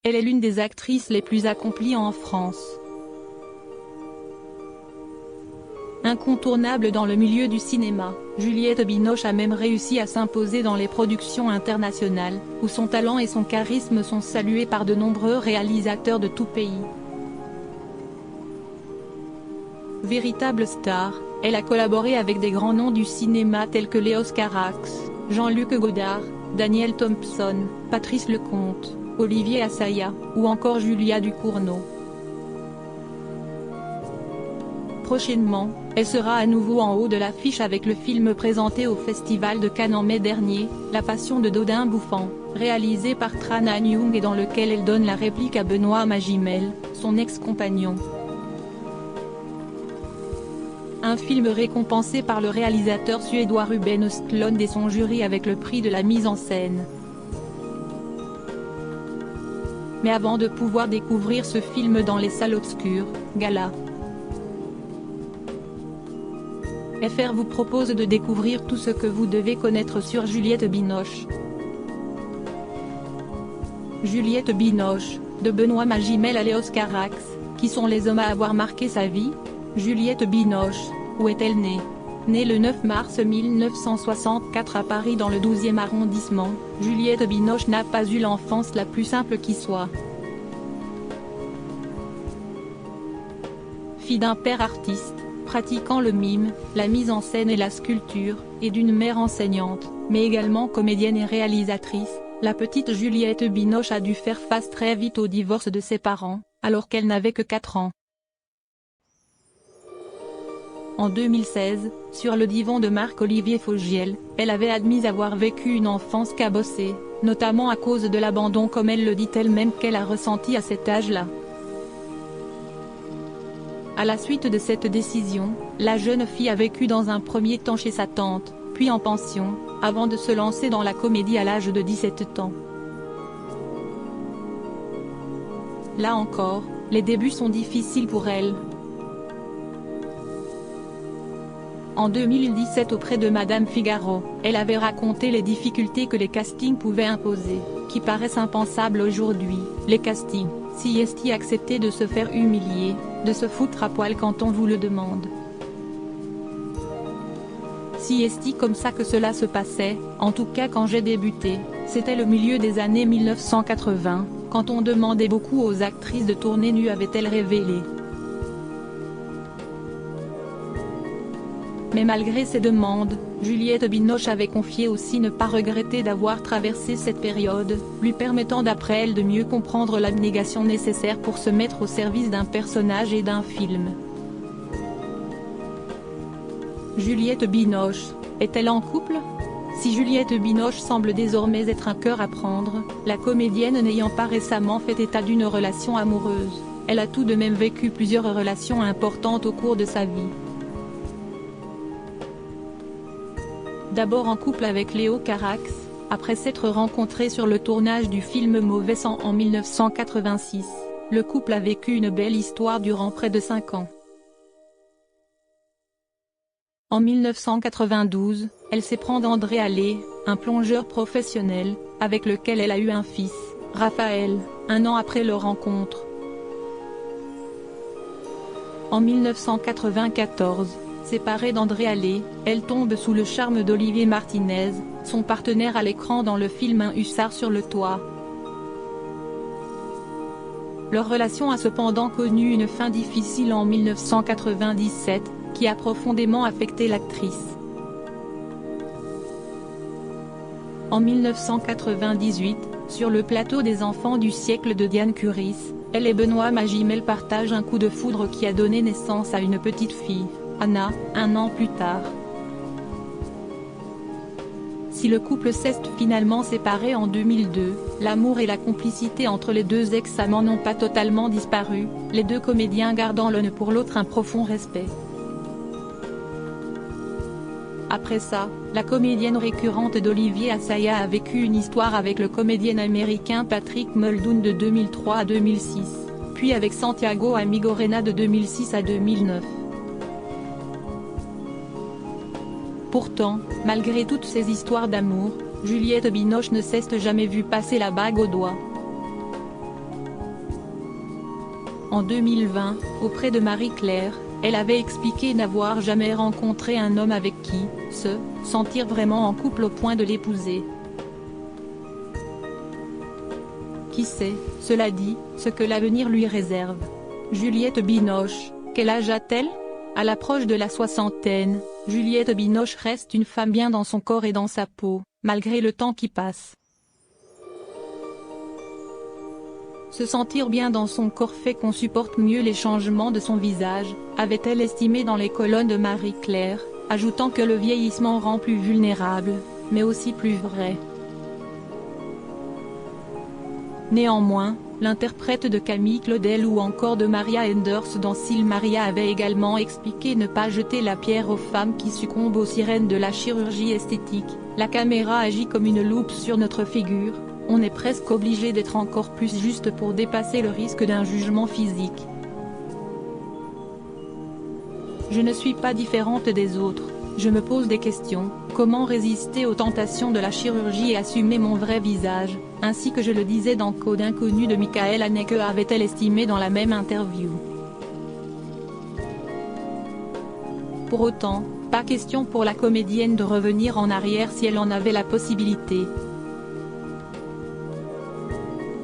Elle est l'une des actrices les plus accomplies en France. Incontournable dans le milieu du cinéma, Juliette Binoche a même réussi à s'imposer dans les productions internationales, où son talent et son charisme sont salués par de nombreux réalisateurs de tout pays. Véritable star, elle a collaboré avec des grands noms du cinéma tels que Léos Carax, Jean-Luc Godard, Daniel Thompson, Patrice Lecomte, Olivier Assayas, ou encore Julia Ducournau. Prochainement, elle sera à nouveau en haut de l'affiche avec le film présenté au Festival de Cannes en mai dernier, La Passion de Dodin Bouffant, réalisé par Tran Han Young et dans lequel elle donne la réplique à Benoît Magimel, son ex-compagnon. Un film récompensé par le réalisateur suédois Ruben Östlund et son jury avec le prix de la mise en scène. Mais avant de pouvoir découvrir ce film dans les salles obscures, Gala FR vous propose de découvrir tout ce que vous devez connaître sur Juliette Binoche. Juliette Binoche, de Benoît Magimel à Léos Carax, qui sont les hommes à avoir marqué sa vie? Juliette Binoche, où est-elle née? Née le 9 mars 1964 à Paris dans le 12e arrondissement, Juliette Binoche n'a pas eu l'enfance la plus simple qui soit. Fille d'un père artiste, pratiquant le mime, la mise en scène et la sculpture, et d'une mère enseignante, mais également comédienne et réalisatrice, la petite Juliette Binoche a dû faire face très vite au divorce de ses parents, alors qu'elle n'avait que 4 ans. En 2016, sur le divan de Marc-Olivier Fogiel, elle avait admis avoir vécu une enfance cabossée, notamment à cause de l'abandon comme elle le dit elle-même qu'elle a ressenti à cet âge-là. À la suite de cette décision, la jeune fille a vécu dans un premier temps chez sa tante, puis en pension, avant de se lancer dans la comédie à l'âge de 17 ans. Là encore, les débuts sont difficiles pour elle. En 2017 auprès de Madame Figaro, elle avait raconté les difficultés que les castings pouvaient imposer, qui paraissent impensables aujourd'hui. Les castings, si est-il accepté de se faire humilier, de se foutre à poil quand on vous le demande. Si est-il comme ça que cela se passait, en tout cas quand j'ai débuté, c'était le milieu des années 1980, quand on demandait beaucoup aux actrices de tourner nues avait-elle révélé. Mais malgré ces demandes, Juliette Binoche avait confié aussi ne pas regretter d'avoir traversé cette période, lui permettant d'après elle de mieux comprendre l'abnégation nécessaire pour se mettre au service d'un personnage et d'un film. Juliette Binoche, est-elle en couple? Si Juliette Binoche semble désormais être un cœur à prendre, la comédienne n'ayant pas récemment fait état d'une relation amoureuse, elle a tout de même vécu plusieurs relations importantes au cours de sa vie. D'abord en couple avec Léo Carax, après s'être rencontrés sur le tournage du film Mauvais sang en 1986, le couple a vécu une belle histoire durant près de 5 ans. En 1992, elle s'éprend d'André Allais, un plongeur professionnel, avec lequel elle a eu un fils, Raphaël, 1 an après leur rencontre. En 1994, séparée d'André Allais, elle tombe sous le charme d'Olivier Martinez, son partenaire à l'écran dans le film Un hussard sur le toit. Leur relation a cependant connu une fin difficile en 1997, qui a profondément affecté l'actrice. En 1998, sur le plateau des Enfants du siècle de Diane Curis, elle et Benoît Magimel partagent un coup de foudre qui a donné naissance à une petite fille, Anna, 1 an plus tard. Si le couple s'est finalement séparé en 2002, l'amour et la complicité entre les deux ex-amants n'ont pas totalement disparu, les deux comédiens gardant l'un pour l'autre un profond respect. Après ça, la comédienne récurrente d'Olivier Assayas a vécu une histoire avec le comédien américain Patrick Muldoon de 2003 à 2006, puis avec Santiago Amigorena de 2006 à 2009. Pourtant, malgré toutes ces histoires d'amour, Juliette Binoche ne s'est jamais vue passer la bague au doigt. En 2020, auprès de Marie-Claire, elle avait expliqué n'avoir jamais rencontré un homme avec qui se sentir vraiment en couple au point de l'épouser. Qui sait, cela dit, ce que l'avenir lui réserve. Juliette Binoche, quel âge a-t-elle? À l'approche de la soixantaine, Juliette Binoche reste une femme bien dans son corps et dans sa peau, malgré le temps qui passe. Se sentir bien dans son corps fait qu'on supporte mieux les changements de son visage, avait-elle estimé dans les colonnes de Marie-Claire, ajoutant que le vieillissement rend plus vulnérable, mais aussi plus vrai. Néanmoins, l'interprète de Camille Claudel ou encore de Maria Enders dans Sil Maria avait également expliqué ne pas jeter la pierre aux femmes qui succombent aux sirènes de la chirurgie esthétique. La caméra agit comme une loupe sur notre figure, on est presque obligé d'être encore plus juste pour dépasser le risque d'un jugement physique. Je ne suis pas différente des autres, je me pose des questions, comment résister aux tentations de la chirurgie et assumer mon vrai visage, ainsi que je le disais dans Code inconnu de Michael Haneke, avait-elle estimé dans la même interview. Pour autant, pas question pour la comédienne de revenir en arrière si elle en avait la possibilité.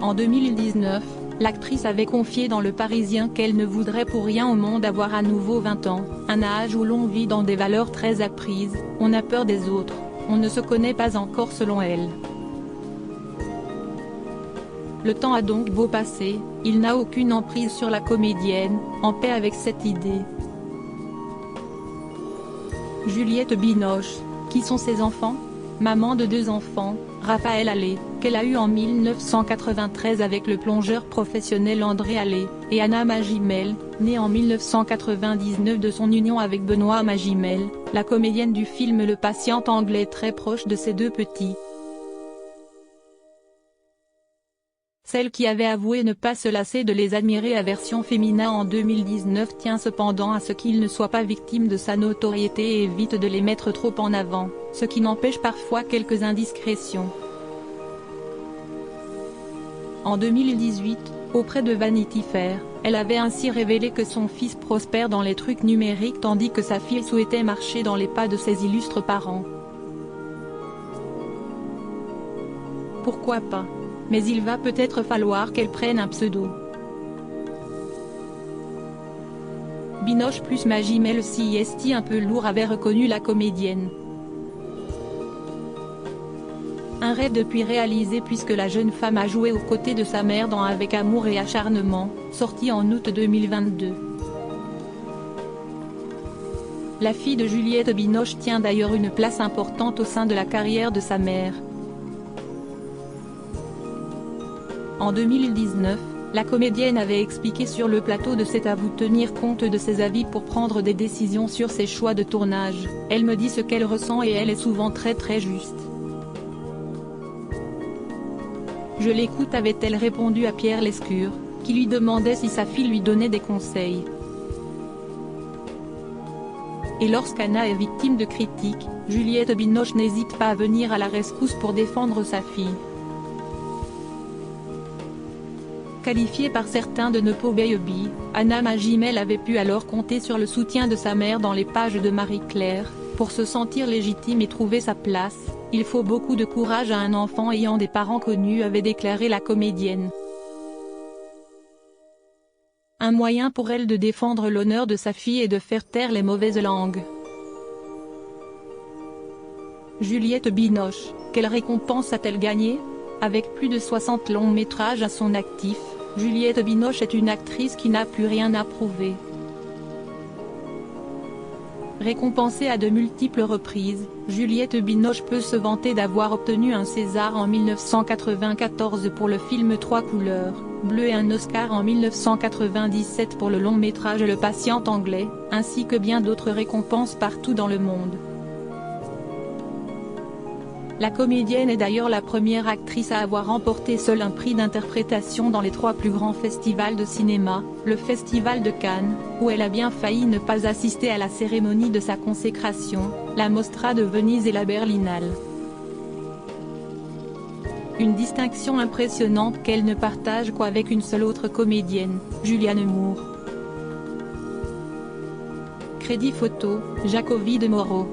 En 2019, l'actrice avait confié dans Le Parisien qu'elle ne voudrait pour rien au monde avoir à nouveau 20 ans, un âge où l'on vit dans des valeurs très apprises, on a peur des autres, on ne se connaît pas encore selon elle. Le temps a donc beau passer, il n'a aucune emprise sur la comédienne, en paix avec cette idée. Juliette Binoche, qui sont ses enfants? Maman de 2 enfants, Raphaël Allais, qu'elle a eu en 1993 avec le plongeur professionnel André Allais, et Anna Magimel, née en 1999 de son union avec Benoît Magimel, la comédienne du film Le Patient anglais, très proche de ses 2 petits. Celle qui avait avoué ne pas se lasser de les admirer à version féminin en 2019 tient cependant à ce qu'ils ne soient pas victimes de sa notoriété et évite de les mettre trop en avant, ce qui n'empêche parfois quelques indiscrétions. En 2018, auprès de Vanity Fair, elle avait ainsi révélé que son fils prospère dans les trucs numériques tandis que sa fille souhaitait marcher dans les pas de ses illustres parents. Pourquoi pas? Mais il va peut-être falloir qu'elle prenne un pseudo. Binoche plus Magimel CIST un peu lourd avait reconnu la comédienne. Un rêve depuis réalisé puisque la jeune femme a joué aux côtés de sa mère dans Avec amour et acharnement, sorti en août 2022. La fille de Juliette Binoche tient d'ailleurs une place importante au sein de la carrière de sa mère. En 2019, la comédienne avait expliqué sur le plateau de C'est à vous tenir compte de ses avis pour prendre des décisions sur ses choix de tournage. Elle me dit ce qu'elle ressent et elle est souvent très juste. Je l'écoute, avait-elle répondu à Pierre Lescure, qui lui demandait si sa fille lui donnait des conseils. Et lorsqu'Anna est victime de critiques, Juliette Binoche n'hésite pas à venir à la rescousse pour défendre sa fille. Qualifiée par certains de Nepo Baby, Anna Magimel avait pu alors compter sur le soutien de sa mère dans les pages de Marie-Claire. Pour se sentir légitime et trouver sa place, il faut beaucoup de courage à un enfant ayant des parents connus, avait déclaré la comédienne. Un moyen pour elle de défendre l'honneur de sa fille et de faire taire les mauvaises langues. Juliette Binoche, quelle récompense a-t-elle gagné? Avec plus de 60 longs métrages à son actif, Juliette Binoche est une actrice qui n'a plus rien à prouver. Récompensée à de multiples reprises, Juliette Binoche peut se vanter d'avoir obtenu un César en 1994 pour le film 3 couleurs, bleu et un Oscar en 1997 pour le long métrage Le Patient anglais, ainsi que bien d'autres récompenses partout dans le monde. La comédienne est d'ailleurs la première actrice à avoir remporté seule un prix d'interprétation dans les 3 plus grands festivals de cinéma, le Festival de Cannes, où elle a bien failli ne pas assister à la cérémonie de sa consécration, la Mostra de Venise et la Berlinale. une distinction impressionnante qu'elle ne partage qu'avec une seule autre comédienne, Julianne Moore. Crédit photo, Jacobi de Moro.